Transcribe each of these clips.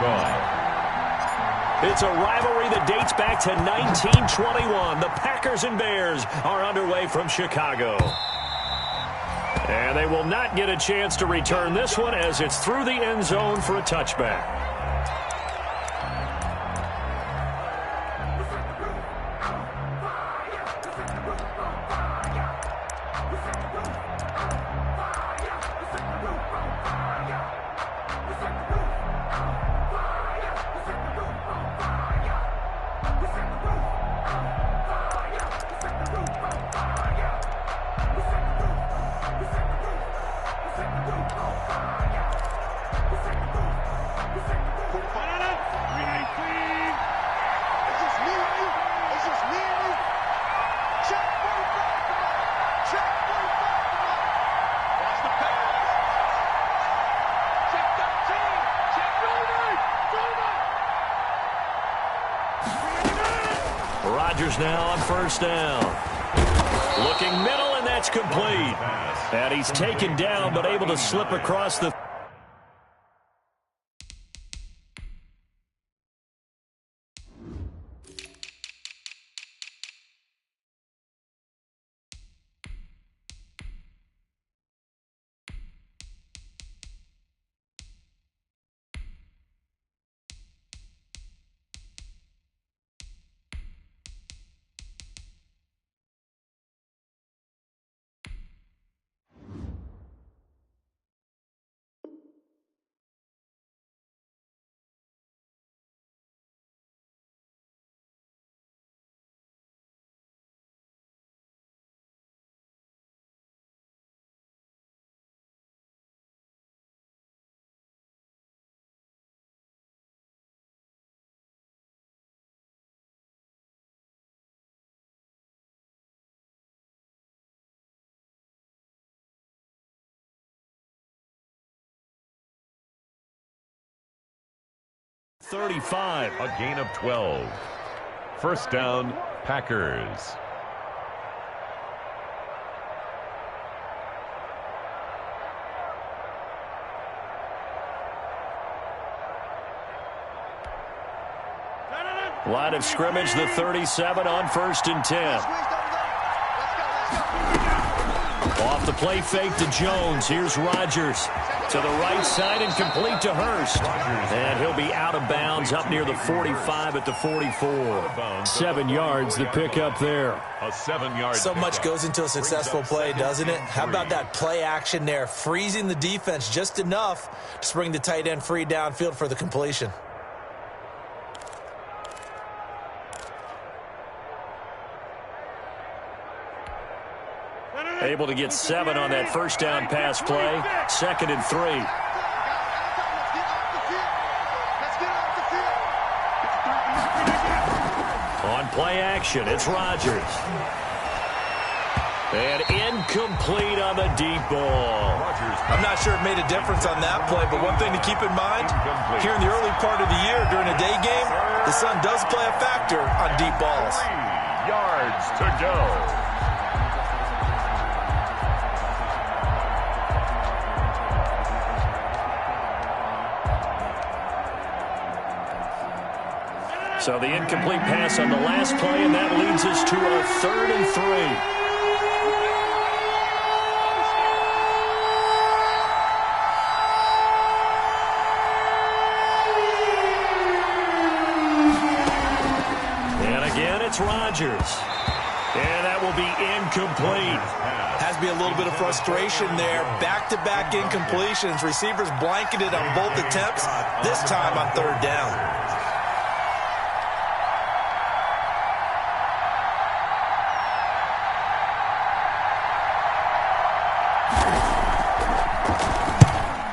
kickoff. It's a rivalry that dates back to 1921. The Packers and Bears are underway from Chicago. And they will not get a chance to return this one as it's through the end zone for a touchback. Rodgers now on first down. Looking middle, and that's complete. And he's taken down, but able to slip across the... .35. A gain of 12. First down, Packers. Line of scrimmage, the 37 on 1st and 10. Off the play fake to Jones. Here's Rodgers to the right side and complete to Hurst. And he'll be out of bounds up near the 45 at the 44. 7 yards the pick up there. A 7-yard So much goes into a successful play, doesn't it? How about that play action there? Freezing the defense just enough to bring the tight end free downfield for the completion. Able to get 7 on that first down pass play. 2nd and 3. On play action, it's Rodgers. And incomplete on the deep ball. I'm not sure it made a difference on that play, but one thing to keep in mind, here in the early part of the year during a day game, the sun does play a factor on deep balls. 3 yards to go. So the incomplete pass on the last play, and that leads us to a 3rd and 3. And again, it's Rodgers. And that will be incomplete. Has to be a little bit of frustration there. Back-to-back incompletions. Receivers blanketed on both attempts, this time on 3rd down.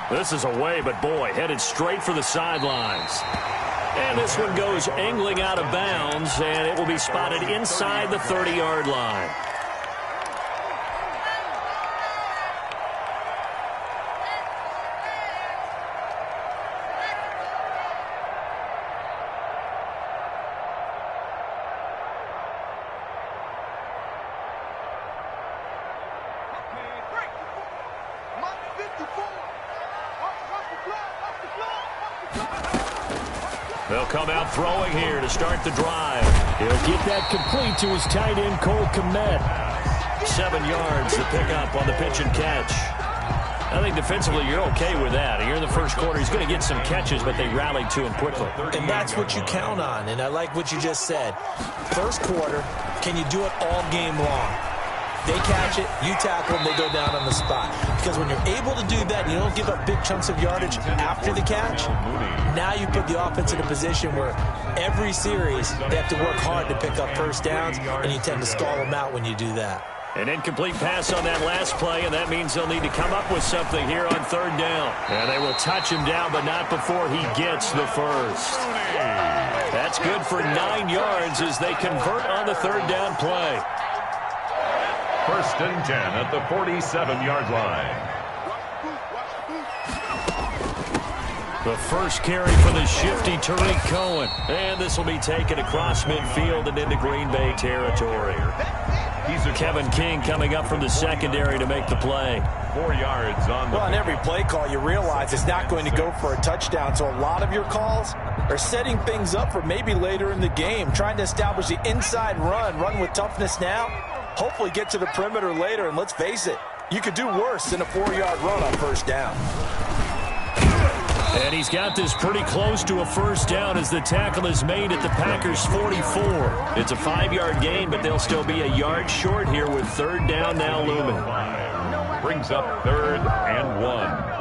This is away, but boy, headed straight for the sidelines. And this one goes angling out of bounds, and it will be spotted inside the 30-yard line. They'll come out throwing here to start the drive. He'll get that complete to his tight end, Cole Kmet. 7 yards to pick up on the pitch and catch. I think defensively you're okay with that. Here in the first quarter, he's going to get some catches, but they rallied to him quickly. And that's what you count on, and I like what you just said. First quarter, can you do it all game long? They catch it, you tackle them, they go down on the spot. Because when you're able to do that and you don't give up big chunks of yardage after the catch, now you put the offense in a position where every series they have to work hard to pick up first downs, and you tend to stall them out when you do that. An incomplete pass on that last play, and that means they'll need to come up with something here on third down. And they will touch him down, but not before he gets the first. That's good for 9 yards as they convert on the third down play. 1st and 10 at the 47-yard line. The first carry for the shifty Tariq Cohen. And this will be taken across midfield and into Green Bay territory. Kevin King coming up from the secondary to make the play. 4 yards on the... Well, on every play call, you realize it's not going to go for a touchdown. So a lot of your calls are setting things up for maybe later in the game, trying to establish the inside run with toughness now. Hopefully get to the perimeter later, and let's face it, you could do worse than a 4-yard run on first down. And he's got this pretty close to a first down as the tackle is made at the Packers' 44. It's a 5-yard gain, but they'll still be a yard short here with third down now looming. Brings up 3rd and 1.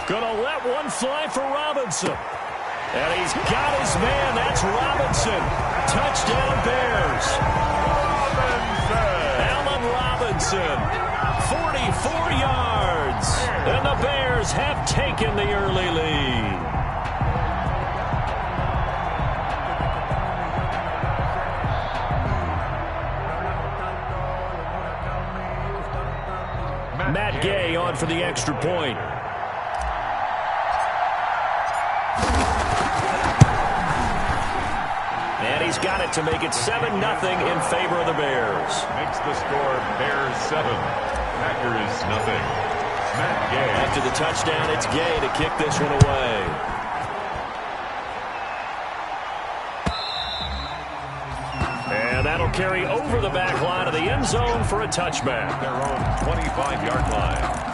Gonna let one fly for Robinson. And he's got his man. That's Robinson. Touchdown Bears. Allen Robinson. 44 yards. And the Bears have taken the early lead. Matt Gay on for the extra point. And he's got it to make it 7-0 in favor of the Bears. Makes the score Bears 7, Packers nothing. Matt Gay. After the touchdown, it's Gay to kick this one away. And that'll carry over the back line of the end zone for a touchback. Their own 25-yard line.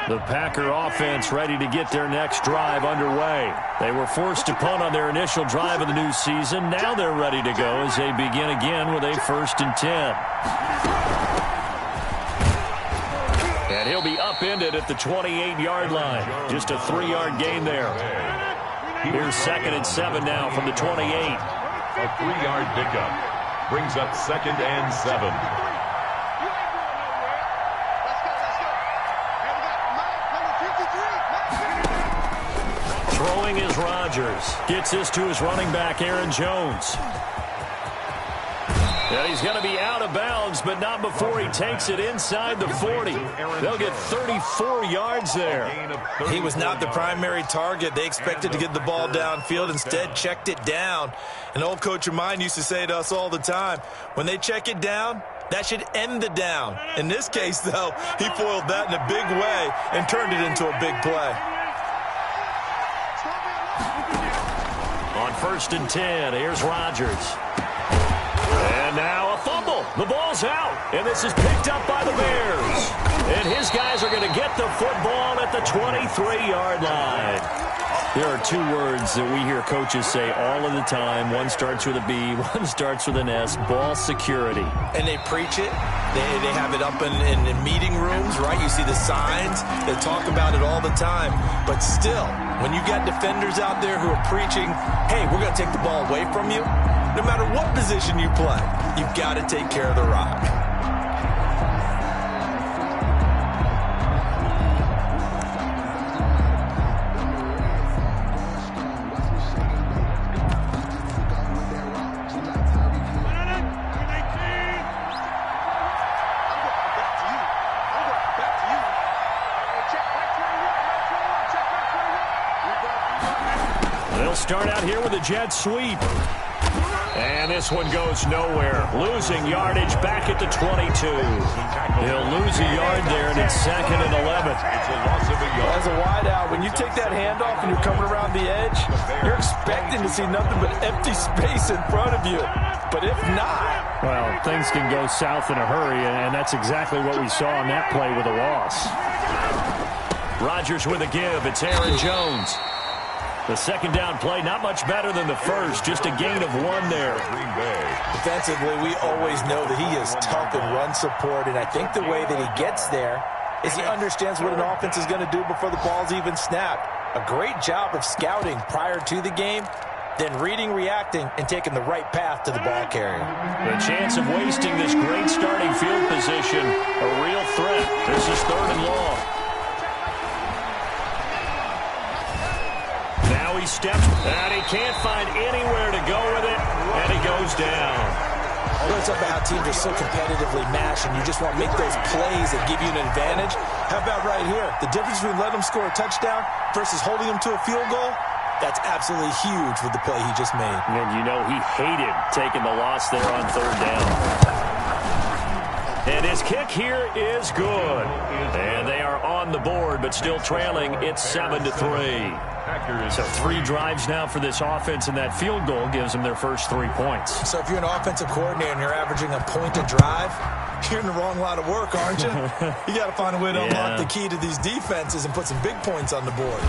The Packer offense ready to get their next drive underway. They were forced to punt on their initial drive of the new season. Now they're ready to go as they begin again with a 1st and 10. And he'll be upended at the 28-yard line. Just a 3-yard gain there. Here's 2nd and 7 now from the 28. A 3-yard pickup brings up 2nd and 7. Throwing is Rodgers. Gets this to his running back, Aaron Jones. And he's going to be out of bounds, but not before he takes it inside the 40. They'll get 34 yards there. He was not the primary target. They expected to get the ball downfield. Instead, checked it down. An old coach of mine used to say to us all the time, when they check it down, that should end the down. In this case, though, he foiled that in a big way and turned it into a big play. On 1st and 10, here's Rodgers. And now a fumble. The ball's out. And this is picked up by the Bears. And his guys are going to get the football at the 23-yard line. There are 2 words that we hear coaches say all of the time. One starts with a B, one starts with an S, ball security. And they preach it. They have it up in meeting rooms, right? You see the signs. They talk about it all the time. But still, when you got defenders out there who are preaching, hey, we're going to take the ball away from you, No matter what position you play, you've got to take care of the rock. They'll start out here with a jet sweep. And this one goes nowhere. Losing yardage back at the 22. He'll lose a yard there, and it's 2nd and 11. It's a loss of a yard. As a wideout, when you take that handoff and you're coming around the edge, you're expecting to see nothing but empty space in front of you. But if not... Well, things can go south in a hurry, and that's exactly what we saw on that play with a loss. Rodgers with a give. It's Aaron Jones. The second down play, not much better than the first. Just a gain of 1 there. Green Bay. Defensively, we always know that he is tough in run support, and I think the way that he gets there is he understands what an offense is going to do before the ball's even snapped. A great job of scouting prior to the game, then reading, reacting, and taking the right path to the ball carrier. The chance of wasting this great starting field position, a real threat. This is 3rd and long. Now he steps, and he can't find anywhere to go with it, and he goes down. Well, it's about how teams are so competitively matched, and you just want to make those plays that give you an advantage. How about right here? The difference between letting them score a touchdown versus holding them to a field goal, that's absolutely huge with the play he just made. And you know he hated taking the loss there on 3rd down. And his kick here is good. And they are on the board, but still trailing. It's 7-3. So 3 drives now for this offense, and that field goal gives them their first 3 points. So if you're an offensive coordinator and you're averaging a point a drive, you're in the wrong line of work, aren't you? You got to find a way to unlock the key to these defenses and put some big points on the board.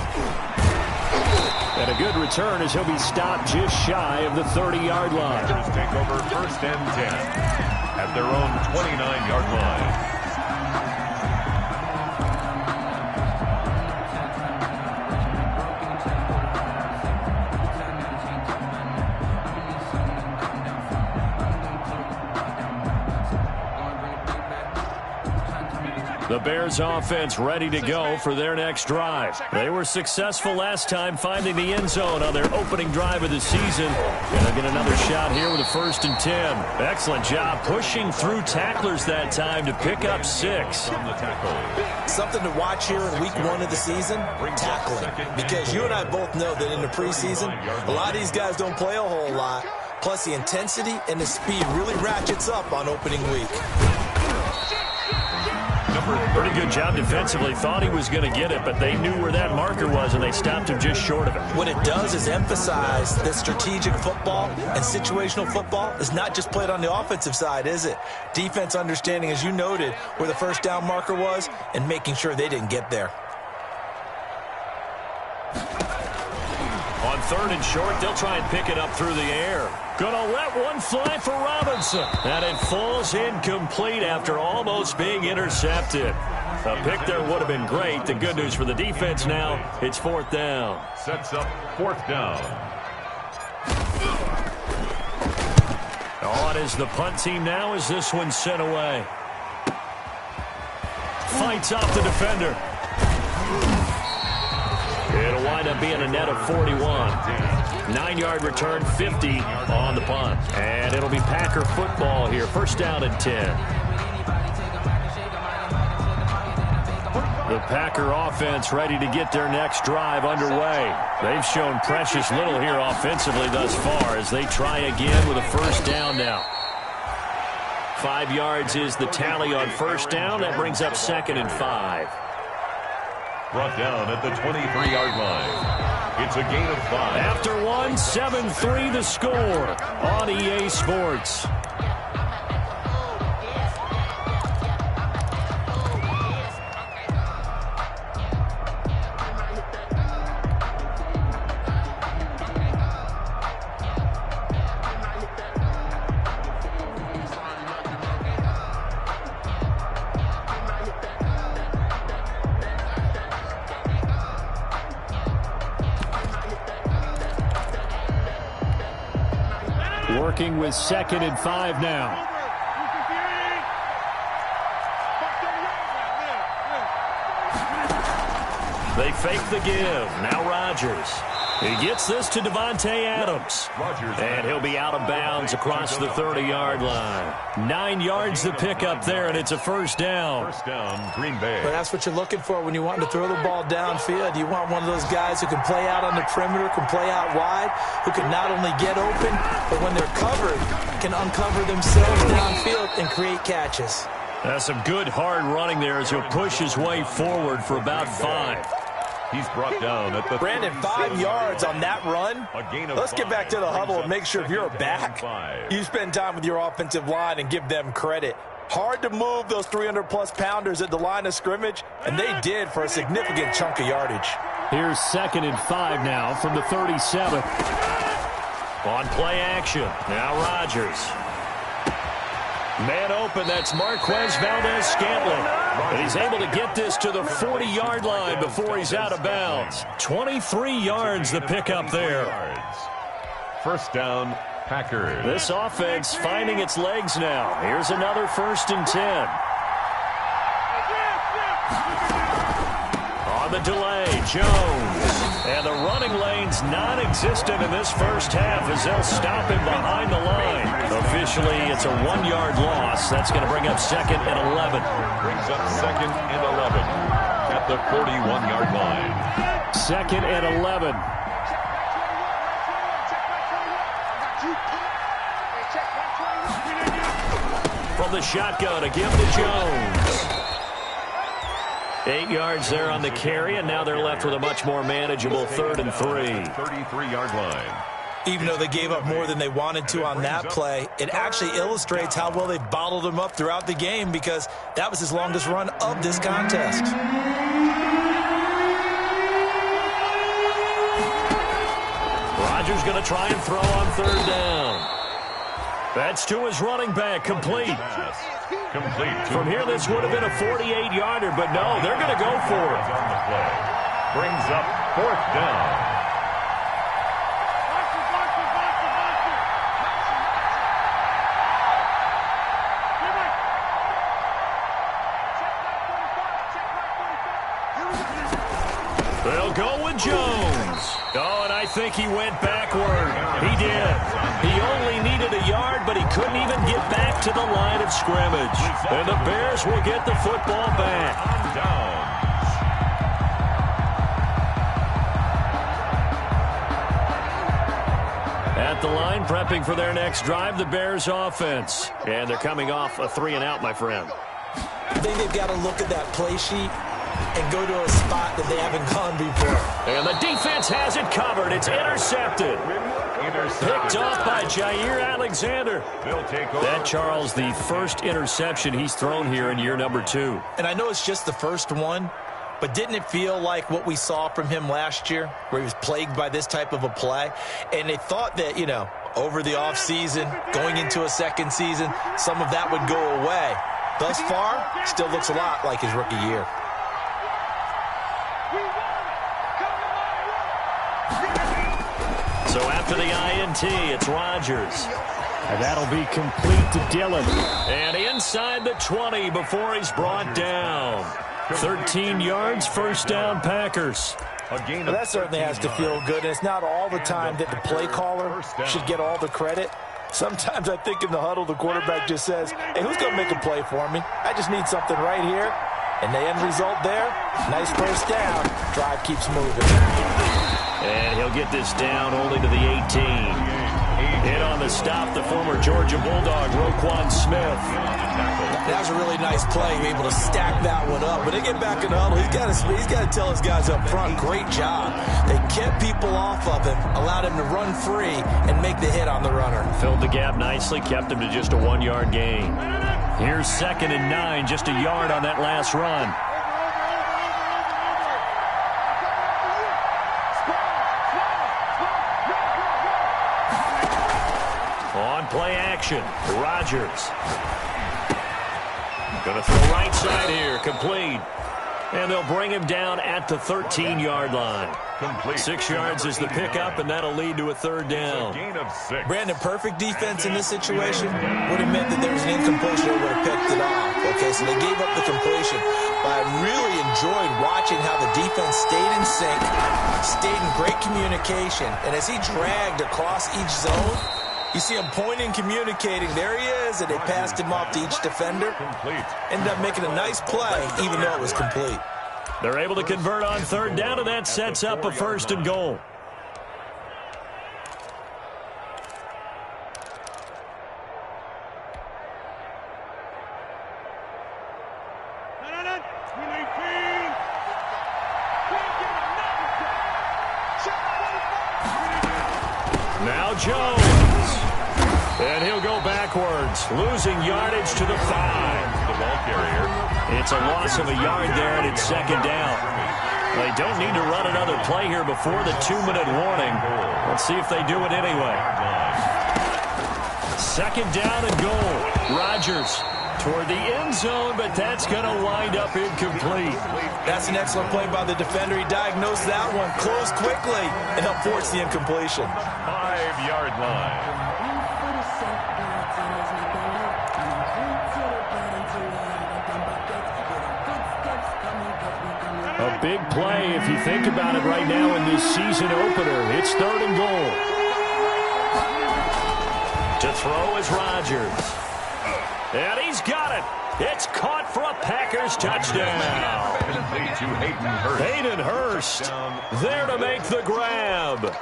And a good return as he'll be stopped just shy of the 30-yard line. Packers take over 1st and 10 at their own 29-yard line. The Bears offense ready to go for their next drive. They were successful last time finding the end zone on their opening drive of the season. And they'll get another shot here with a 1st and 10. Excellent job pushing through tacklers that time to pick up 6. On the tackle. Something to watch here in week 1 of the season, tackling. Because you and I both know that in the preseason, a lot of these guys don't play a whole lot. Plus the intensity and the speed really ratchets up on opening week. Pretty good job defensively. Thought he was going to get it, but they knew where that marker was, and they stopped him just short of it. What it does is emphasize that strategic football and situational football is not just played on the offensive side, is it? Defense understanding, as you noted, where the first down marker was and making sure they didn't get there. On 3rd and short, they'll try and pick it up through the air. Gonna let one fly for Robinson. And it falls incomplete after almost being intercepted. A pick there would have been great. The good news for the defense now, it's 4th down. Sets up 4th down. On is the punt team now as this one's sent away. Fights off the defender. It'll wind up being a net of 41. 9-yard return, 50 on the punt. And it'll be Packer football here. 1st down and 10. The Packer offense ready to get their next drive underway. They've shown precious little here offensively thus far as they try again with a 1st down now. 5 yards is the tally on 1st down. That brings up 2nd and 5. Brought down at the 23-yard line. It's a gain of 5. After 1, 7-3 the score on EA Sports. working with 2nd and 5 now. They fake the give. Now Rodgers. He gets this to Devontae Adams. And he'll be out of bounds across the 30-yard line. 9 yards to pick up there, and it's a first down. First down, Green Bay. But that's what you're looking for when you want to throw the ball downfield. You want one of those guys who can play out on the perimeter, can play out wide, who can not only get open, but when they're covered, can uncover themselves downfield and create catches. That's some good hard running there as he'll push his way forward for about 5. He's brought down at the Brandon, 5 yards on that run. Let's get back to the huddle and make sure if you're a back, you spend time with your offensive line and give them credit. Hard to move those 300-plus pounders at the line of scrimmage, and they did for a significant chunk of yardage. Here's 2nd and 5 now from the 37. On play action. Now Rodgers. Man open, that's Marquez Valdez-Scantling. And he's able to get this to the 40-yard line before he's out of bounds. 23 yards the pickup there. First down, Packers. This offense finding its legs now. Here's another 1st and 10. On the delay, Jones. And the running lane's non-existent in this first half as they'll stop him behind the line. Officially, it's a 1-yard loss. That's going to bring up 2nd and 11. Brings up 2nd and 11 at the 41-yard line. 2nd and 11. From the shotgun, a give to Jones. 8 yards there on the carry, and now they're left with a much more manageable 3rd and 3. 33-yard line. Even though they gave up more than they wanted to on that play, it actually illustrates how well they bottled them up throughout the game because that was his longest run of this contest. Rodgers going to try and throw on 3rd down. That's to his running back, complete. Complete. From here, this would have been a 48-yarder, but no, they're going to go for it. On the play. Brings up 4th down. They'll go with Jones. Oh, and I think he went backward. He did. He only needed a yard, but he couldn't even get back to the line of scrimmage. And the Bears will get the football back. Down. At the line, prepping for their next drive, the Bears offense. And they're coming off a 3-and-out, my friend. I think they've got to look at that play sheet and go to a spot that they haven't gone before. And the defense has it covered. It's intercepted. Picked off by Jair Alexander. They'll take over. That, Charles, the first interception he's thrown here in year number 2. And I know it's just the first one, but didn't it feel like what we saw from him last year, where he was plagued by this type of a play? And they thought that, you know, over the offseason, going into a second season, some of that would go away. Thus far, still looks a lot like his rookie year. So after the INT, it's Rodgers. And that'll be complete to Dillon. And inside the 20 before he's brought down. 13 yards, first down, Packers. A gain Well, of that certainly has to feel good, and it's not all the time that the play caller should get all the credit. Sometimes I think in the huddle, the quarterback just says, hey, who's going to make a play for me? I just need something right here. And the end result there, nice first down. Drive keeps moving. And he'll get this down only to the 18. In on the stop, the former Georgia Bulldog, Roquan Smith. That was a really nice play, able to stack that one up. When they get back in the huddle, he's got to tell his guys up front, great job. They kept people off of him, allowed him to run free and make the hit on the runner. Filled the gap nicely, kept him to just a 1-yard gain. Here's 2nd and 9, just a yard on that last run. On play action, Rodgers. Going to throw right side here, complete. And they'll bring him down at the 13-yard line. Complete. 6 yards is the pickup, and that'll lead to a third down. Gain of 6. Brandon, perfect defense in this situation would have meant that there was an incompletion. They would have picked it off. Okay, so they gave up the completion. But I really enjoyed watching how the defense stayed in sync, stayed in great communication. And as he dragged across each zone, you see him pointing, communicating. There he is, and they passed him off to each defender. Complete. Ended up making a nice play, even though it was complete. They're able to convert on third down, and that sets up a 1st and goal. Now Jones. And he'll go backwards, losing yardage to the 5. The ball carrier. It's a loss of a yard there, and it's 2nd down. They don't need to run another play here before the 2-minute warning. Let's see if they do it anyway. 2nd down and goal. Rodgers toward the end zone, but that's going to wind up incomplete. That's an excellent play by the defender. He diagnosed that one, closed quickly, and helped force the incompletion. 5-yard line. A big play if you think about it right now in this season opener. It's 3rd and goal. To throw is Rodgers. And he's got it. It's caught for a Packers touchdown. Complete to Hayden Hurst. Hayden Hurst there to make the grab.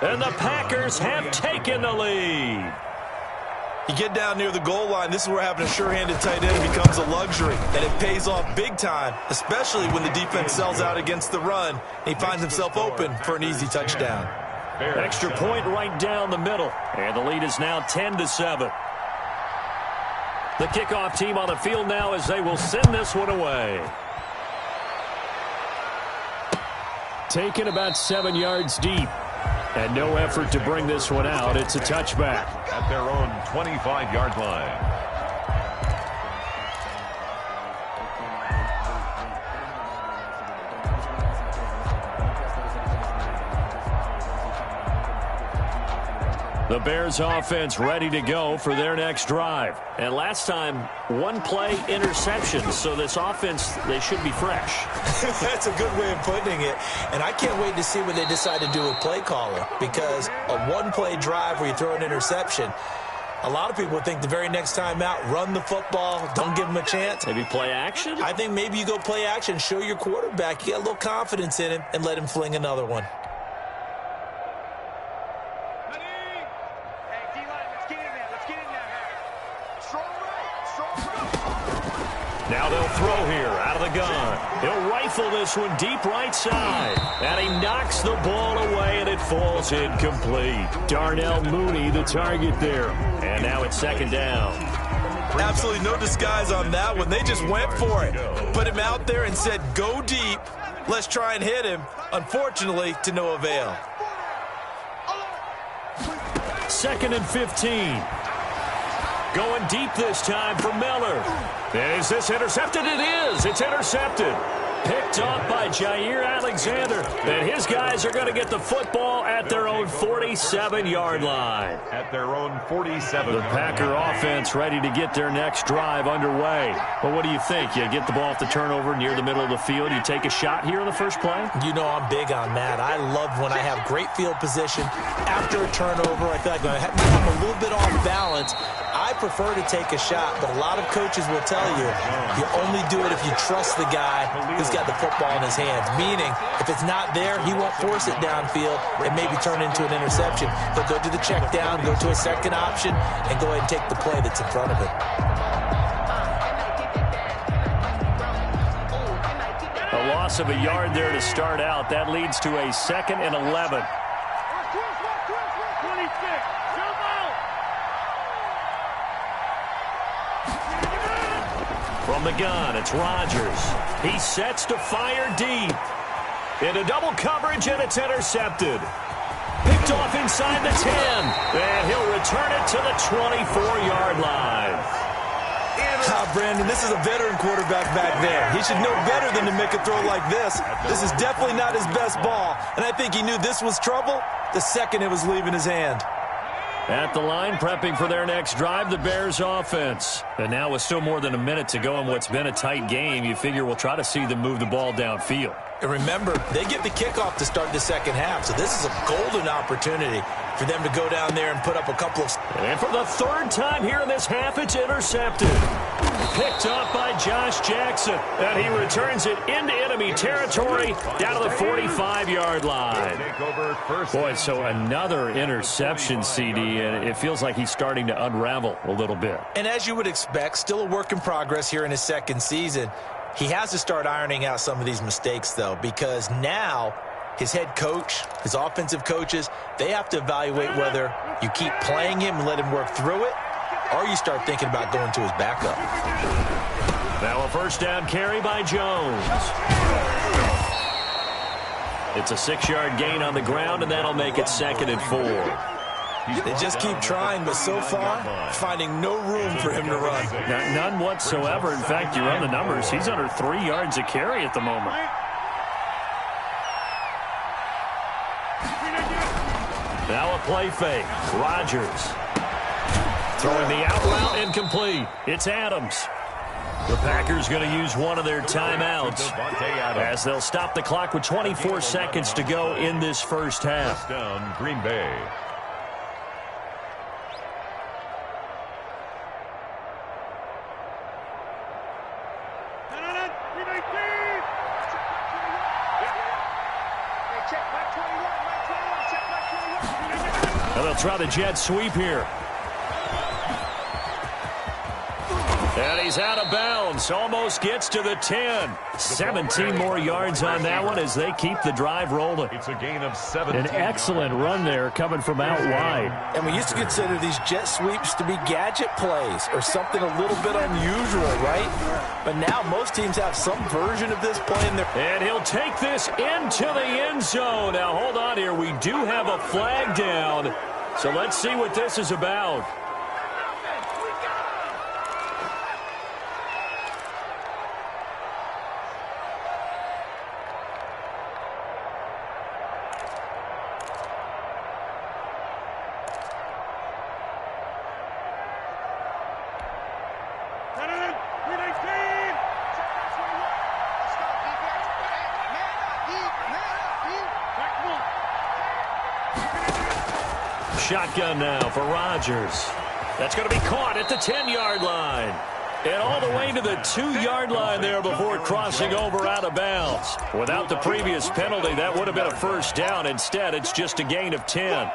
And the Packers have taken the lead. You get down near the goal line, this is where having a sure-handed tight end becomes a luxury, and it pays off big time, especially when the defense sells out against the run, and he finds himself open for an easy touchdown. Extra point right down the middle, and the lead is now 10-7. The kickoff team on the field now as they will send this one away. Taken about 7 yards deep. And no effort to bring this one out. It's a touchback. At their own 25-yard line. The Bears offense ready to go for their next drive. And last time, 1-play interception. So this offense, they should be fresh. That's a good way of putting it. And I can't wait to see what they decide to do with play calling. Because a 1-play drive where you throw an interception, a lot of people think the very next time out, run the football, don't give them a chance. Maybe play action? I think maybe you go play action, show your quarterback, you got a little confidence in him, and let him fling another one. Now they'll throw here out of the gun. He'll rifle this one deep right side. And he knocks the ball away, and it falls incomplete. Darnell Mooney, the target there. And now it's 2nd down. Absolutely no disguise on that one. They just went for it. Put him out there and said, go deep. Let's try and hit him. Unfortunately, to no avail. 2nd and 15. Going deep this time for Miller. Is this intercepted? It is. It's intercepted. Picked off by Jair Alexander. And his guys are going to get the football at their own 47-yard line. At their own 47. The Packer offense ready to get their next drive underway. Well, what do you think? You get the ball off the turnover near the middle of the field. You take a shot here on the first play? You know I'm big on that. I love when I have great field position. After a turnover, I feel like I'm a little bit off balance. I prefer to take a shot, but a lot of coaches will tell you, you only do it if you trust the guy who's got the football in his hands. Meaning, if it's not there, he won't force it downfield and maybe turn it into an interception. He'll go to the check down, go to a second option, and go ahead and take the play that's in front of him. A loss of a yard there to start out. That leads to a 2nd and 11. From the gun, it's Rodgers. He sets to fire deep. Into double coverage, and it's intercepted. Picked off inside the 10. And he'll return it to the 24-yard line. How Brandon, this is a veteran quarterback back there. He should know better than to make a throw like this. This is definitely not his best ball, and I think he knew this was trouble the second it was leaving his hand. At the line, prepping for their next drive, the Bears offense. And now with still more than a minute to go in what's been a tight game, you figure we'll try to see them move the ball downfield. And remember, they get the kickoff to start the second half, so this is a golden opportunity for them to go down there and put up a couple of... And for the third time here in this half, it's intercepted. Picked up by Josh Jackson. And he returns it into enemy territory down to the 45-yard line. Boy, so another interception, CD, and it feels like he's starting to unravel a little bit. And as you would expect, still a work in progress here in his second season. He has to start ironing out some of these mistakes, though, because now his head coach, his offensive coaches, they have to evaluate whether you keep playing him and let him work through it, or you start thinking about going to his backup. Now a first down carry by Jones. It's a 6-yard gain on the ground, and that'll make it 2nd and 4. They just keep trying, but so far, finding no room for him to run. None whatsoever. In fact, you run the numbers. He's under 3 yards a carry at the moment. Now a play fake. Rodgers. Throwing the out route incomplete. It's Adams. The Packers going to use one of their timeouts as they'll stop the clock with 24 seconds to go in this first half. Down, Green Bay. And they'll try the jet sweep here. And he's out of bounds. Almost gets to the 10. 17 more yards on that one as they keep the drive rolling. It's a gain of 17. An excellent run there coming from out wide. And we used to consider these jet sweeps to be gadget plays or something a little bit unusual, right? But now most teams have some version of this play in their... And he'll take this into the end zone. Now, hold on here. We do have a flag down. So let's see what this is about. Shotgun now for Rodgers. That's going to be caught at the 10-yard line. And all the way to the 2-yard line there before crossing over out of bounds. Without the previous penalty, that would have been a first down. Instead, it's just a gain of 10.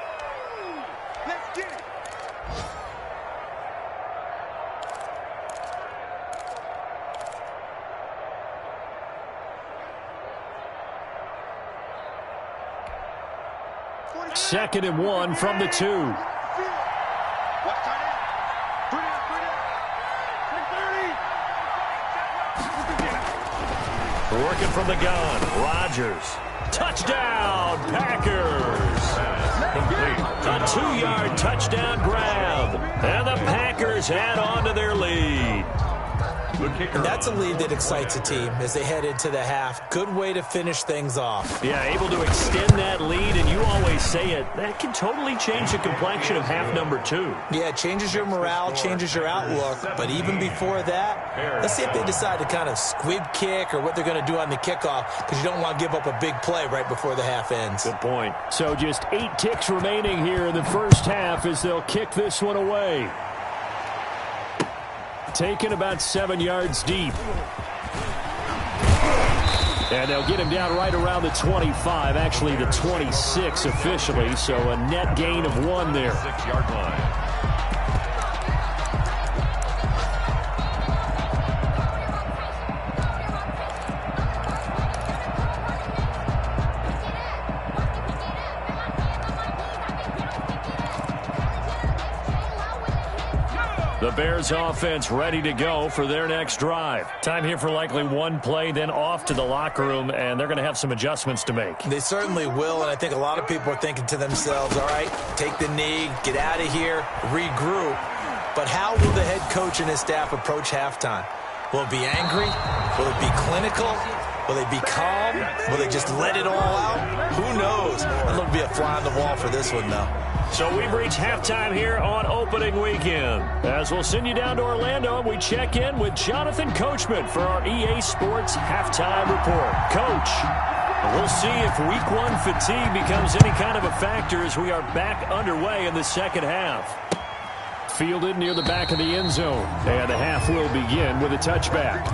Second and 1 from the 2. Working from the gun. Rodgers. Touchdown, Packers. A 2-yard touchdown grab. And the Packers add on to their lead. And that's a lead that excites a team as they head into the half. Good way to finish things off. Yeah, able to extend that lead, and you always say it, that can totally change the complexion of half number 2. Yeah, it changes your morale, changes your outlook. But even before that, let's see if they decide to kind of squib kick or what they're going to do on the kickoff, because you don't want to give up a big play right before the half ends. Good point. So just 8 ticks remaining here in the first half as they'll kick this one away. Taken about 7 yards deep. And they'll get him down right around the 25, actually the 26 officially, so a net gain of 1 there. 6-yard line. The Bears offense ready to go for their next drive. Time here for likely one play, then off to the locker room, and they're going to have some adjustments to make. They certainly will, and I think a lot of people are thinking to themselves, all right, take the knee, get out of here, regroup. But how will the head coach and his staff approach halftime? Will it be angry? Will it be clinical? Will they be calm? Will they just let it all out? Who knows? It'll be a fly on the wall for this one, though. So we've reached halftime here on opening weekend. As we'll send you down to Orlando, and we check in with Jonathan Coachman for our EA Sports Halftime Report. Coach, we'll see if Week 1 fatigue becomes any kind of a factor as we are back underway in the second half. Fielded near the back of the end zone. And the half will begin with a touchback.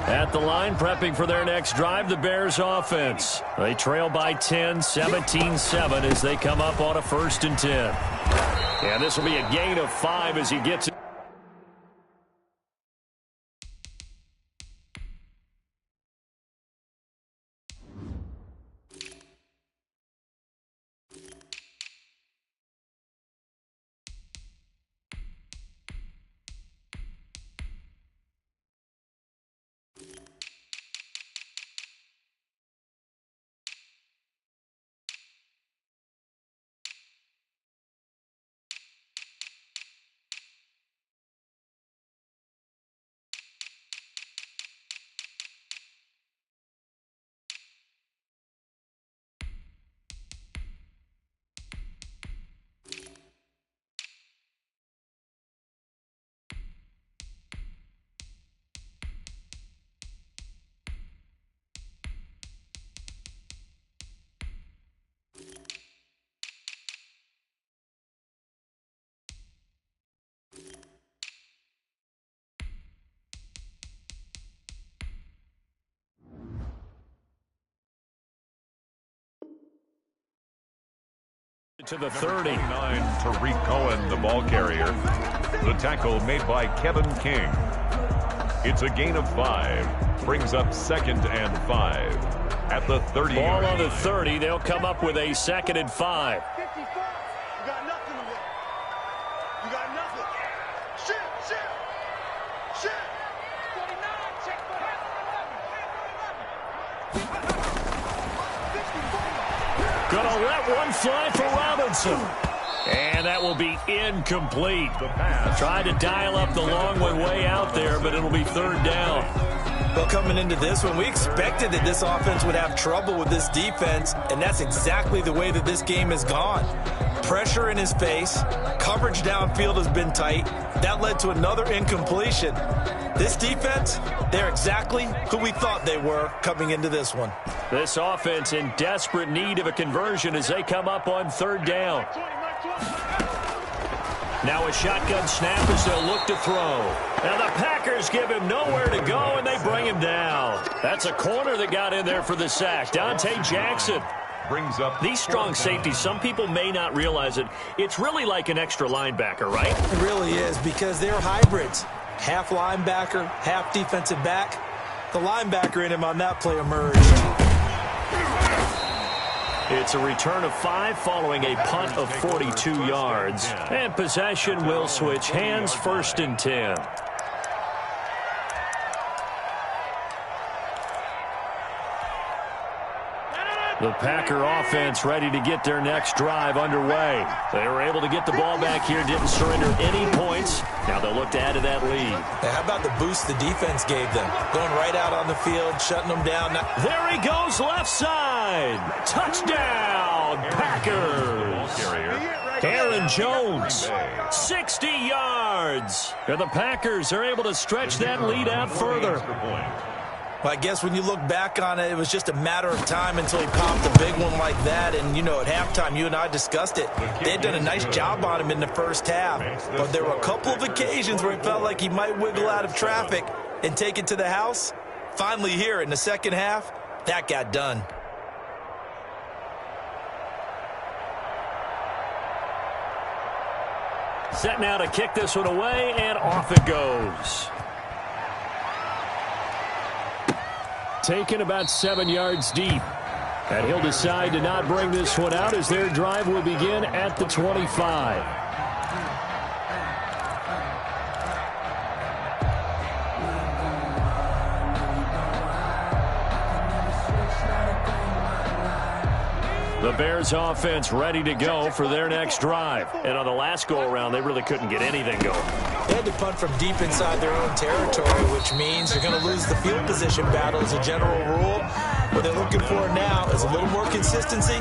At the line, prepping for their next drive, the Bears offense. They trail by 10, 17-7 as they come up on a 1st and 10. And this will be a gain of 5 as he gets it. To the 30. 29, Tariq Cohen, the ball carrier. The tackle made by Kevin King. It's a gain of 5. Brings up 2nd and 5. At the 30. Ball on the 30. They'll come up with a 2nd and 5. You got nothing to work. You got nothing. Shit. 49, check for 11. Gonna let one fly for Robinson. And that will be incomplete. The pass. Tried to dial up the long one way out there, but it'll be 3rd down. Well, coming into this one, we expected that this offense would have trouble with this defense, and that's exactly the way that this game has gone. Pressure in his face, coverage downfield has been tight. That led to another incompletion. This defense, they're exactly who we thought they were coming into this one. This offense in desperate need of a conversion as they come up on 3rd down. Now a shotgun snap as they'll look to throw. Now the Packers give him nowhere to go, and they bring him down. That's a corner that got in there for the sack. Dante Jackson. Brings up these strong safeties, some people may not realize it. It's really like an extra linebacker, right? It really is, because they're hybrids. Half linebacker, half defensive back. The linebacker in him on that play emerged. It's a return of 5 following a punt of 42 yards. And possession will switch hands, 1st and 10. The Packer offense ready to get their next drive underway. They were able to get the ball back here, didn't surrender any points. Now they'll look to add to that lead. Now, how about the boost the defense gave them? Going right out on the field, shutting them down. There he goes, left side. Touchdown, Packers. Aaron Jones, 60 yards. And the Packers are able to stretch that lead out further. Well, I guess when you look back on it, it was just a matter of time until he popped a big one like that. And, you know, at halftime, you and I discussed it. They had done a nice job on him in the first half. But there were a couple of occasions where it felt like he might wiggle out of traffic and take it to the house. Finally here in the second half, that got done. Set now to kick this one away, and off it goes. taken about 7 yards deep. And he'll decide to not bring this one out as their drive will begin at the 25. The Bears offense ready to go for their next drive. And on the last go-around, they really couldn't get anything going. They had to punt from deep inside their own territory, which means you're going to lose the field position battle as a general rule. What they're looking for now is a little more consistency,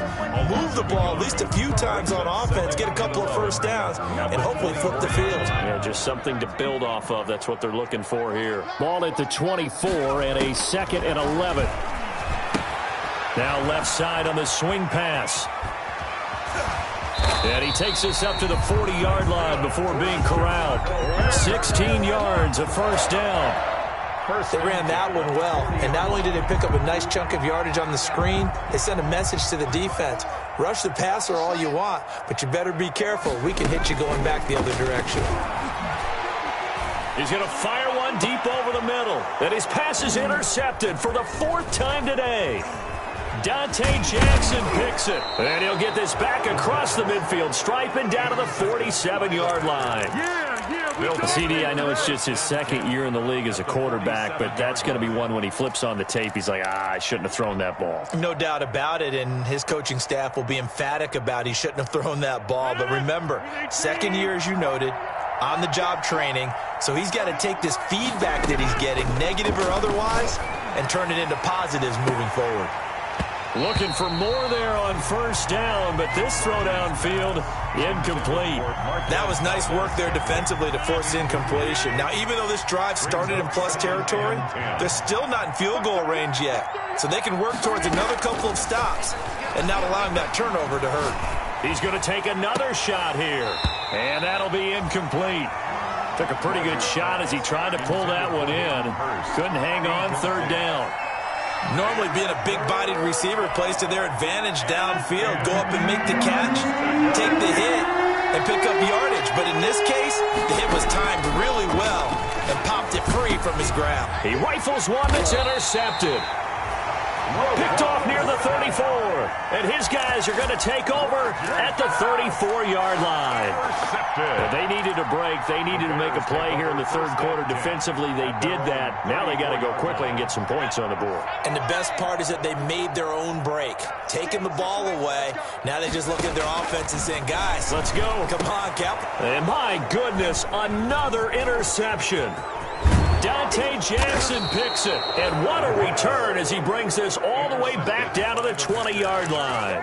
move the ball at least a few times on offense, get a couple of first downs, and hopefully flip the field. Yeah, just something to build off of. That's what they're looking for here. Ball at the 24 and a 2nd and 11. Now left side on the swing pass. And he takes us up to the 40-yard line before being corralled. 16 yards, a first down. They ran that one well, and not only did they pick up a nice chunk of yardage on the screen, they sent a message to the defense. Rush the passer all you want, but you better be careful. We can hit you going back the other direction. He's going to fire one deep over the middle. And his pass is intercepted for the 4th time today. Dante Jackson picks it. And he'll get this back across the midfield stripe and down to the 47-yard line. CD, I know it's just his 2nd year in the league as a quarterback, but that's going to be one when he flips on the tape, he's like, I shouldn't have thrown that ball. No doubt about it, and his coaching staff will be emphatic about he shouldn't have thrown that ball. But remember, 2nd year, as you noted, on-the-job training, so he's got to take this feedback that he's getting, negative or otherwise, and turn it into positives moving forward. Looking for more there on first down, but this throw downfield incomplete. That was nice work there defensively to force incompletion. Now, even though this drive started in plus territory, they're still not in field goal range yet. So they can work towards another couple of stops and not allowing that turnover to hurt. He's going to take another shot here, and that'll be incomplete. Took a pretty good shot as he tried to pull that one in. Couldn't hang on, 3rd down. Normally being a big-bodied receiver plays to their advantage downfield. Go up and make the catch, take the hit, and pick up yardage. But in this case, the hit was timed really well and popped it free from his grab. He rifles one that's intercepted. Picked off near the 34. And his guys are going to take over at the 34-yard line. They needed a break. They needed to make a play here in the 3rd quarter. Defensively, they did that. Now they got to go quickly and get some points on the board. And the best part is that they made their own break. Taking the ball away. Now they just look at their offense and saying, guys, let's go. Come on, Cap. And my goodness, another interception. Dante Jackson picks it. And what a return as he brings this all the way back down to the 20-yard line.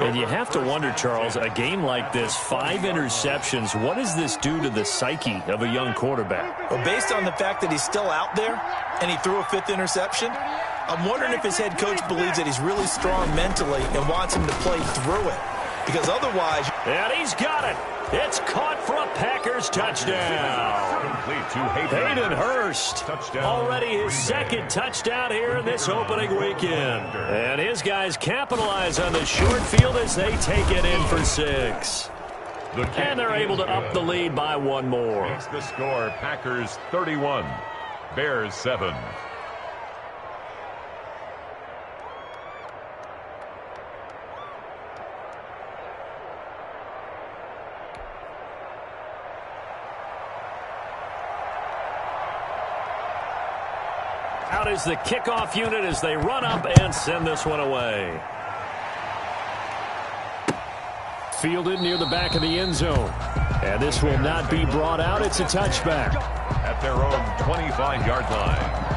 And you have to wonder, Charles, a game like this, 5 interceptions, what does this do to the psyche of a young quarterback? Well, based on the fact that he's still out there and he threw a 5th interception, I'm wondering if his head coach believes that he's really strong mentally and wants him to play through it. Because otherwise... And he's got it. It's caught for a Packers touchdown. Hayden Hurst, already his 2nd touchdown here in this opening weekend. And his guys capitalize on the short field as they take it in for 6. And they're able to up the lead by 1 more. Makes the score Packers 31, Bears 7. Out is the kickoff unit as they run up and send this one away. Fielded near the back of the end zone. And this will not be brought out. It's a touchback. At their own 25-yard line.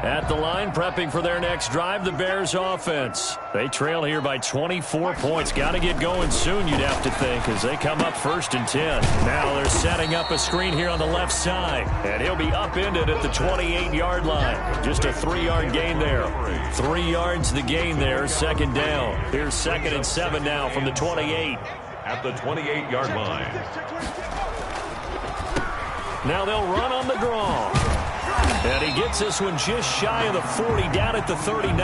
At the line, prepping for their next drive, the Bears offense. They trail here by 24 points. Got to get going soon, you'd have to think, as they come up 1st and 10. Now they're setting up a screen here on the left side. And he'll be upended at the 28-yard line. Just a 3-yard gain there. 3 yards the gain there, 2nd down. Here's 2nd and 7 now from the 28. At the 28-yard line. Now they'll run on the draw. And he gets this one just shy of the 40, down at the 39.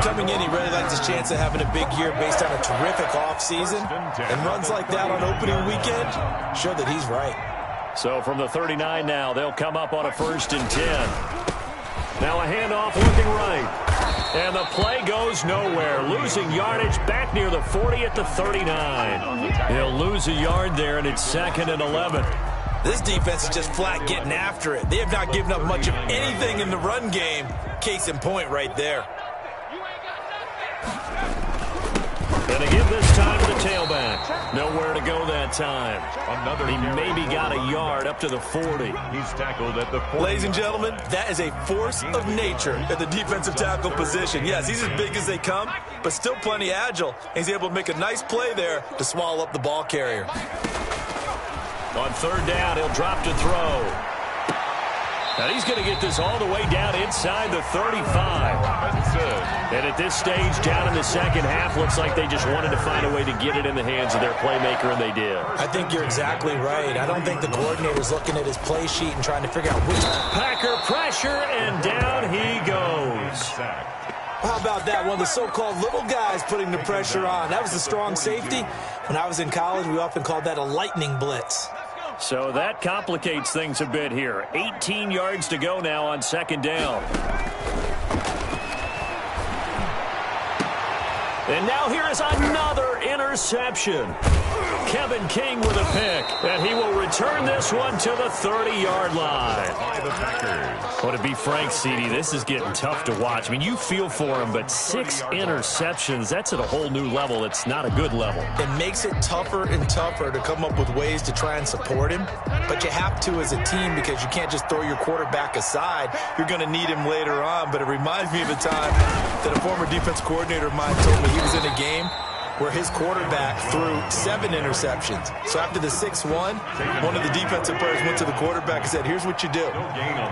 Coming in, he really likes his chance of having a big year based on a terrific offseason. And runs like that on opening weekend show that he's right. So from the 39 now, they'll come up on a 1st and 10. Now a handoff looking right. And the play goes nowhere. Losing yardage back near the 40 at the 39. He'll lose a yard there, and it's 2nd and 11. This defense is just flat getting after it. They have not given up much of anything in the run game. Case in point right there. Gonna give this time to the tailback. Nowhere to go that time. He maybe got a yard up to the 40. He's tackled at the 40. Ladies and gentlemen, that is a force of nature at the defensive tackle position. Yes, he's as big as they come, but still plenty agile. He's able to make a nice play there to swallow up the ball carrier. On 3rd down, he'll drop to throw. And he's going to get this all the way down inside the 35. And at this stage, down in the 2nd half, looks like they just wanted to find a way to get it in the hands of their playmaker, and they did. I think you're exactly right. I don't think the coordinator's looking at his play sheet and trying to figure out which. Packer pressure, and down he goes. How about that? One of the so-called little guys putting the pressure on. That was the strong safety. When I was in college, we often called that a lightning blitz. So that complicates things a bit here. 18 yards to go now on 2nd down. And now here is another interception. Kevin King with a pick, and he will return this one to the 30-yard line. By the Packers. Well, to be frank, CD, this is getting tough to watch. I mean, you feel for him, but 6 interceptions, that's at a whole new level. It's not a good level. It makes it tougher and tougher to come up with ways to try and support him, but you have to as a team because you can't just throw your quarterback aside. You're going to need him later on, but it reminds me of a time that a former defense coordinator of mine told me he was in a game where his quarterback threw 7 interceptions. So after the 6-1, one of the defensive players went to the quarterback and said, here's what you do.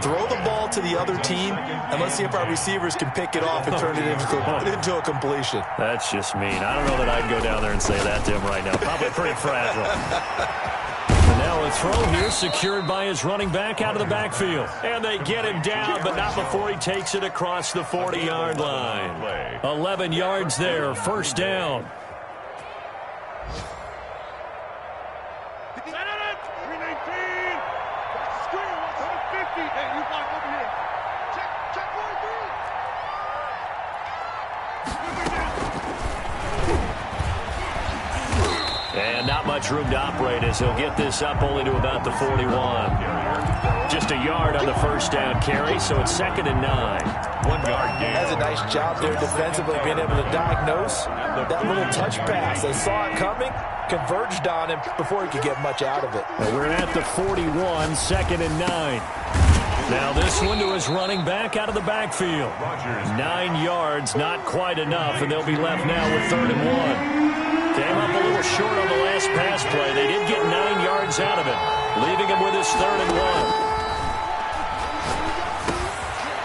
Throw the ball to the other team, and let's see if our receivers can pick it off and turn it into a completion. That's just mean. I don't know that I'd go down there and say that to him right now. Probably pretty fragile. And now a throw here secured by his running back out of the backfield. And they get him down, but not before he takes it across the 40-yard line. 11 yards there, 1st down. And not much room to operate as he'll get this up only to about the 41. Just a yard on the 1st down carry, so it's 2nd and 9. 1-yard gain. Has a nice job there defensively, being able to diagnose that little touch pass. They saw it coming, converged on him before he could get much out of it. Well, we're at the 41, 2nd and 9. Now this one to his running back out of the backfield. 9 yards, not quite enough, and they'll be left now with 3rd and 1. Came up a little short on the last pass play. They did get 9 yards out of it, leaving him with his 3rd and 1.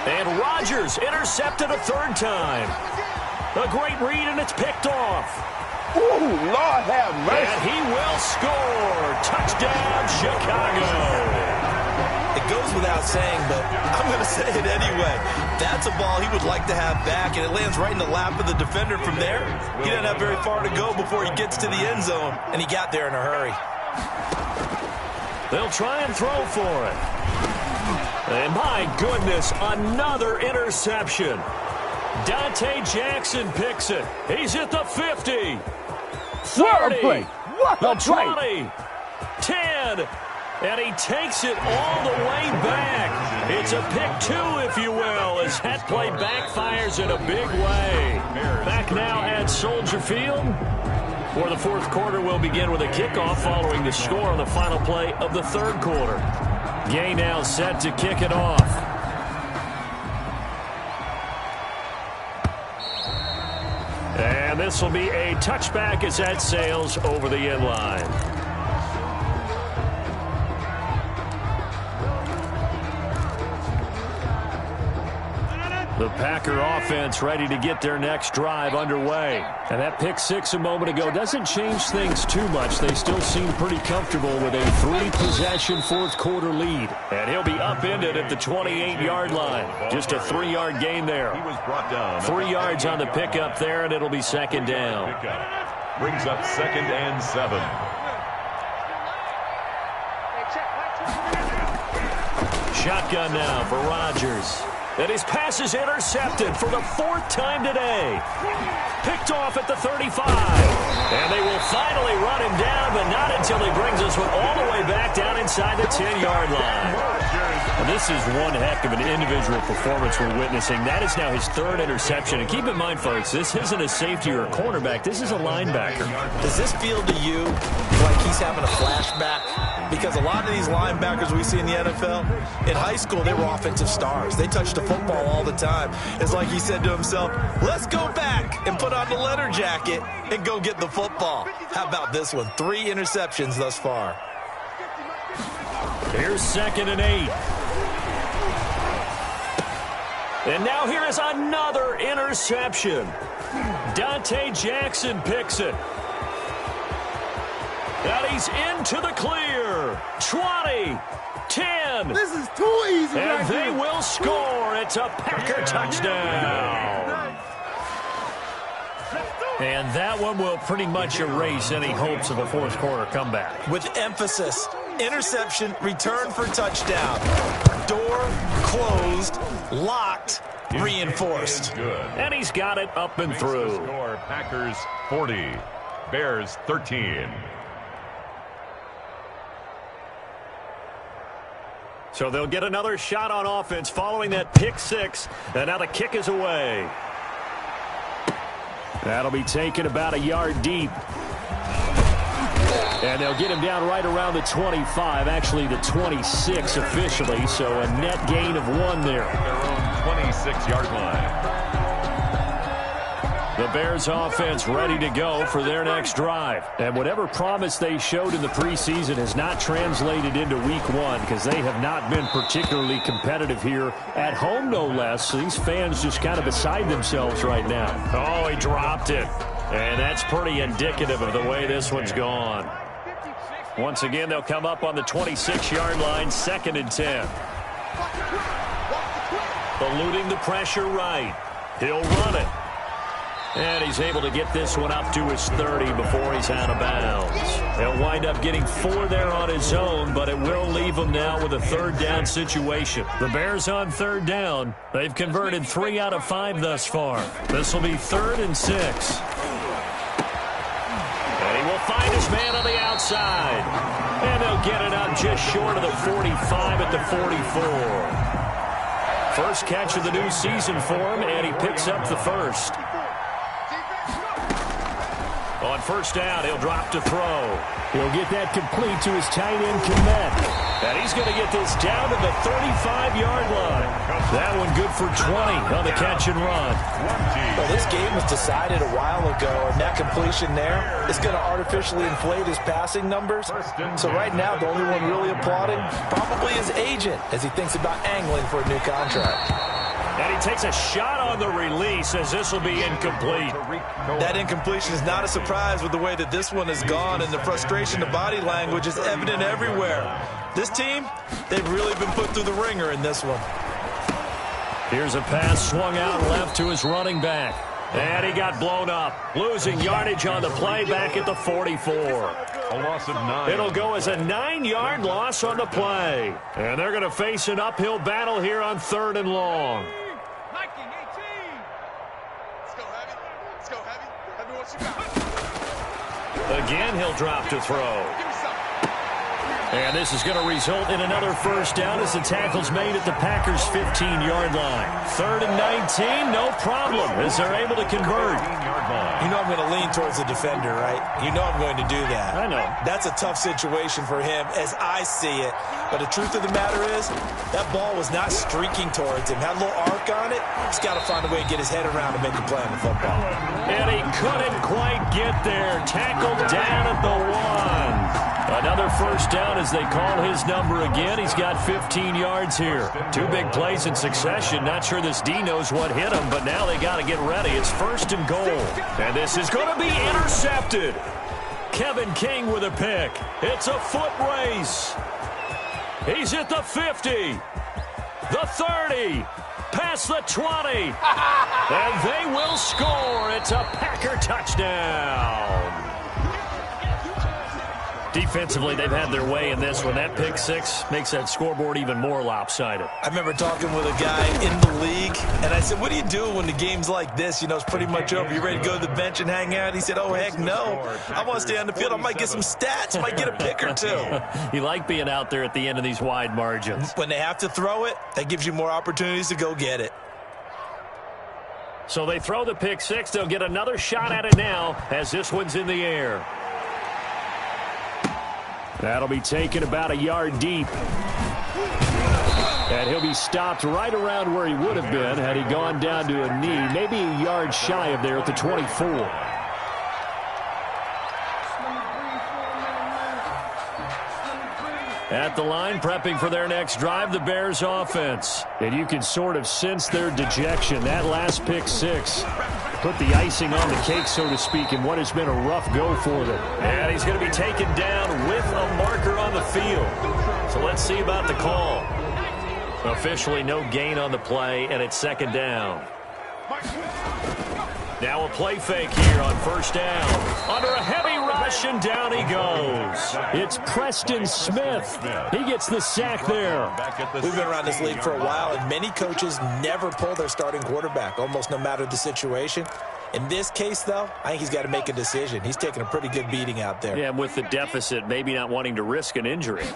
And Rodgers intercepted a 3rd time. A great read, and it's picked off. Ooh, Lord have mercy. And he will score. Touchdown, Chicago. It goes without saying, but I'm going to say it anyway. That's a ball he would like to have back, and it lands right in the lap of the defender from there. He doesn't have very far to go before he gets to the end zone, and he got there in a hurry. They'll try and throw for it. And my goodness, another interception. Dante Jackson picks it. He's at the 50. 30. The 20. 10. And he takes it all the way back. It's a pick 2, if you will, as that play backfires in a big way. Back now at Soldier Field, where the 4th quarter will begin with a kickoff following the score on the final play of the 3rd quarter. Gay now set to kick it off. And this will be a touchback as that sails over the end line. The Packer offense ready to get their next drive underway. And that pick 6 a moment ago doesn't change things too much. They still seem pretty comfortable with a 3-possession 4th quarter lead. And he'll be upended at the 28-yard line. Just a 3-yard gain there. 3 yards on the pickup there, and it'll be 2nd down. Brings up 2nd and 7. shotgun now for Rodgers. And his pass is intercepted for the 4th time today. Picked off at the 35. And they will finally run him down, but not until he brings us all the way back down inside the 10-yard line. Well, this is one heck of an individual performance we're witnessing. That is now his 3rd interception. And keep in mind, folks, this isn't a safety or a cornerback. This is a linebacker. Does this feel to you like he's having a flashback? Because a lot of these linebackers we see in the NFL, in high school, they were offensive stars. They touched the football all the time. It's like he said to himself, let's go back and put on the leather jacket and go get the football. How about this one? 3 interceptions thus far. Here's 2nd and 8. And now here is another interception. Dante Jackson picks it. And he's into the clear. 20, 10. This is too easy. And they will score. It's a Packer touchdown. And that one will pretty much erase any hopes of a 4th quarter comeback. With emphasis, interception, return for touchdown. Door closed, locked, reinforced. Good. And he's got it up and through. Score, Packers 40, Bears 13. So they'll get another shot on offense following that pick 6. And now the kick is away. That'll be taken about a yard deep. And they'll get him down right around the 25, actually the 26 officially, so a net gain of 1 there. Their own 26-yard line. The Bears offense ready to go for their next drive. And whatever promise they showed in the preseason has not translated into week 1 because they have not been particularly competitive here at home, no less. So these fans just kind of beside themselves right now. Oh, he dropped it. And that's pretty indicative of the way this one's gone. Once again, they'll come up on the 26-yard line, 2nd and 10. Eluding the pressure right. He'll run it. And he's able to get this one up to his 30 before he's out of bounds. He'll wind up getting 4 there on his own, but it will leave him now with a 3rd down situation. The Bears on 3rd down. They've converted 3 out of 5 thus far. This will be 3rd and 6. And he will find his man on the outside. And they'll get it up just short of the 45 at the 44. First catch of the new season for him, and he picks up the 1st. On 1st down, he'll drop to throw. He'll get that complete to his tight end, Kmet. And he's going to get this down to the 35-yard line. That one good for 20 on the catch and run. Well, this game was decided a while ago, and that completion there is going to artificially inflate his passing numbers. So right now, the only one really applauding probably his agent as he thinks about angling for a new contract. And he takes a shot on the release as this will be incomplete. That incompletion is not a surprise with the way that this one has gone, and the frustration, the body language is evident everywhere. This team, they've really been put through the ringer in this one. Here's a pass swung out left to his running back. And he got blown up, losing yardage on the play back at the 44. A loss of 9. It'll go as a 9-yard loss on the play. And they're going to face an uphill battle here on 3rd and long. Again, he'll drop to throw. And this is going to result in another 1st down as the tackle's made at the Packers' 15-yard line. 3rd and 19, no problem, as they're able to convert. You know I'm going to lean towards the defender, right? You know I'm going to do that. I know. That's a tough situation for him as I see it. But the truth of the matter is, that ball was not streaking towards him. Had a little arc on it. He's got to find a way to get his head around and make a play on the football. And he couldn't quite get there. Tackled down at the 1. Another 1st down as they call his number again. He's got 15 yards here. 2 big plays in succession. Not sure this D knows what hit him, but now they got to get ready. It's 1st and goal. And this is going to be intercepted. Kevin King with a pick. It's a foot race. He's at the 50, the 30, past the 20. And they will score. It's a Packer touchdown. Defensively, they've had their way in this one. That pick six makes that scoreboard even more lopsided. I remember talking with a guy in the league, and I said, what do you do when the game's like this? You know, it's pretty much over. You ready to go to the bench and hang out? He said, oh, heck no. I want to stay on the field. I might get some stats. Might get a pick or two. You like being out there at the end of these wide margins. When they have to throw it, that gives you more opportunities to go get it. So they throw the pick six. They'll get another shot at it now as this one's in the air. That'll be taken about a yard deep. And he'll be stopped right around where he would have been had he gone down to a knee, maybe a yard shy of there at the 24. At the line, prepping for their next drive, the Bears offense. And you can sort of sense their dejection. That last pick six put the icing on the cake, so to speak, in what has been a rough go for them. And he's going to be taken down with a marker on the field. So let's see about the call. Officially no gain on the play, and it's second down. Now a play fake here on first down. Under a heavy rush, and down he goes. It's Preston Smith. He gets the sack there. We've been around this league for a while, and many coaches never pull their starting quarterback, almost no matter the situation. In this case, though, I think he's got to make a decision. He's taking a pretty good beating out there. Yeah, with the deficit, maybe not wanting to risk an injury.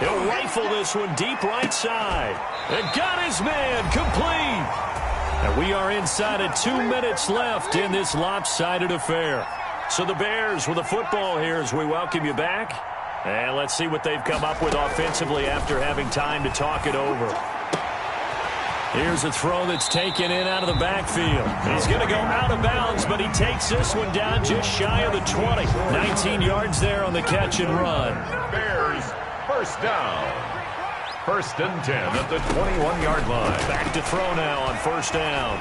He'll rifle this one deep right side. And got his man complete. And we are inside of 2 minutes left in this lopsided affair. So the Bears with the football here as we welcome you back. And let's see what they've come up with offensively after having time to talk it over. Here's a throw that's taken in out of the backfield. He's going to go out of bounds, but he takes this one down just shy of the 20. 19 yards there on the catch and run. Bears first down. First and 10 at the 21-yard line. Back to throw now on first down.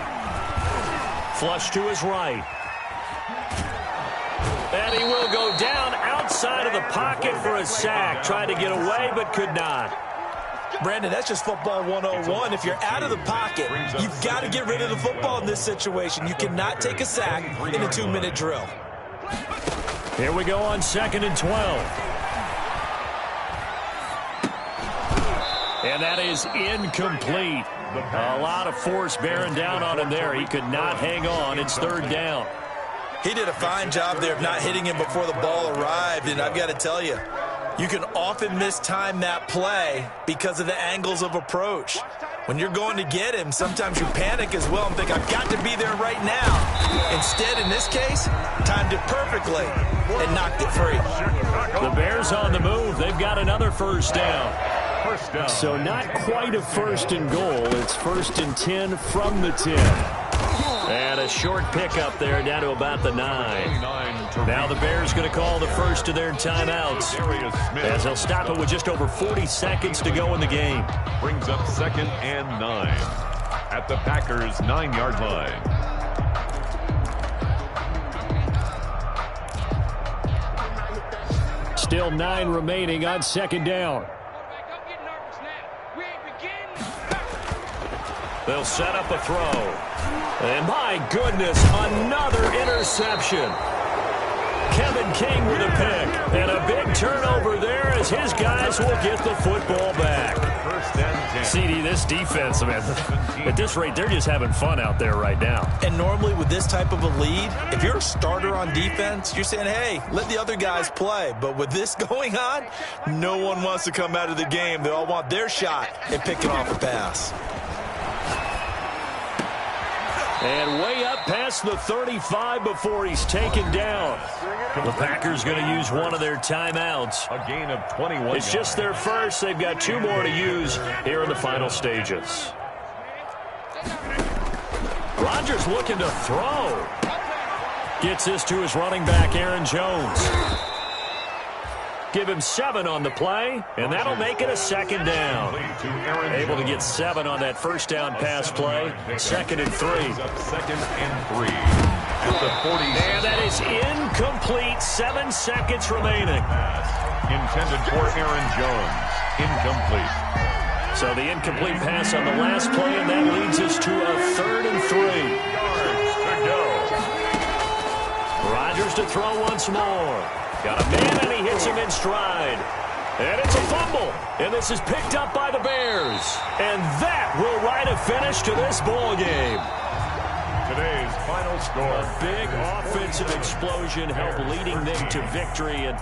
Flush to his right. And he will go down outside of the pocket for a sack. Tried to get away, but could not. Brandon, that's just football 101. If you're out of the pocket, you've got to get rid of the football in this situation. You cannot take a sack in a 2-minute drill. Here we go on second and 12. And that is incomplete. A lot of force bearing down on him there. He could not hang on. It's third down. He did a fine job there of not hitting him before the ball arrived. And I've got to tell you, you can often mistime that play because of the angles of approach. When you're going to get him, sometimes you panic as well and think, I've got to be there right now. Instead, in this case, timed it perfectly and knocked it free. The Bears on the move. They've got another first down. So not quite a first and goal. It's first and 10 from the 10. And a short pickup there down to about the 9. Now the Bears going to call the first of their timeouts as they'll stop it with just over 40 seconds to go in the game. Brings up second and 9 at the Packers' 9-yard line. Still 9 remaining on second down. They'll set up a throw. And my goodness, another interception. Kevin King with a pick. And a big turnover there as his guys will get the football back. CD, this defense, man, at this rate, they're just having fun out there right now. And normally with this type of a lead, if you're a starter on defense, you're saying, hey, let the other guys play. But with this going on, no one wants to come out of the game. They all want their shot at picking off a pass. And way up past the 35 before he's taken down. The Packers going to use one of their timeouts. A gain of 21. It's just their first. They've got 2 more to use here in the final stages. Rodgers looking to throw. Gets this to his running back, Aaron Jones. Give him 7 on the play, and that'll make it a second down. Able to get 7 on that first down pass play. Second and 3. Second and 3 at the 40. And that is incomplete. 7 seconds remaining. Intended for Aaron Jones. Incomplete. So the incomplete pass on the last play, and that leads us to a 3rd and 3. Yards to go. Rodgers to throw once more. Got a man, and he hits him in stride. And it's a fumble. And this is picked up by the Bears. And that will write a finish to this ball game. Today's final score. A big offensive explosion helped leading them to victory. And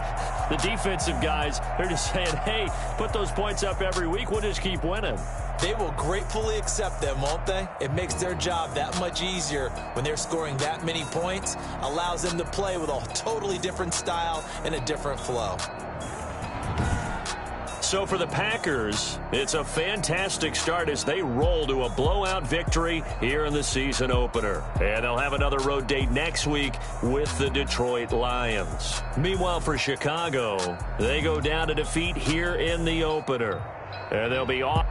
the defensive guys, they're just saying, hey, put those points up every week. We'll just keep winning. They will gratefully accept them, won't they? It makes their job that much easier when they're scoring that many points. Allows them to play with a totally different style and a different flow. So for the Packers, it's a fantastic start as they roll to a blowout victory here in the season opener. And they'll have another road date next week with the Detroit Lions. Meanwhile, for Chicago, they go down to defeat here in the opener. And they'll be off.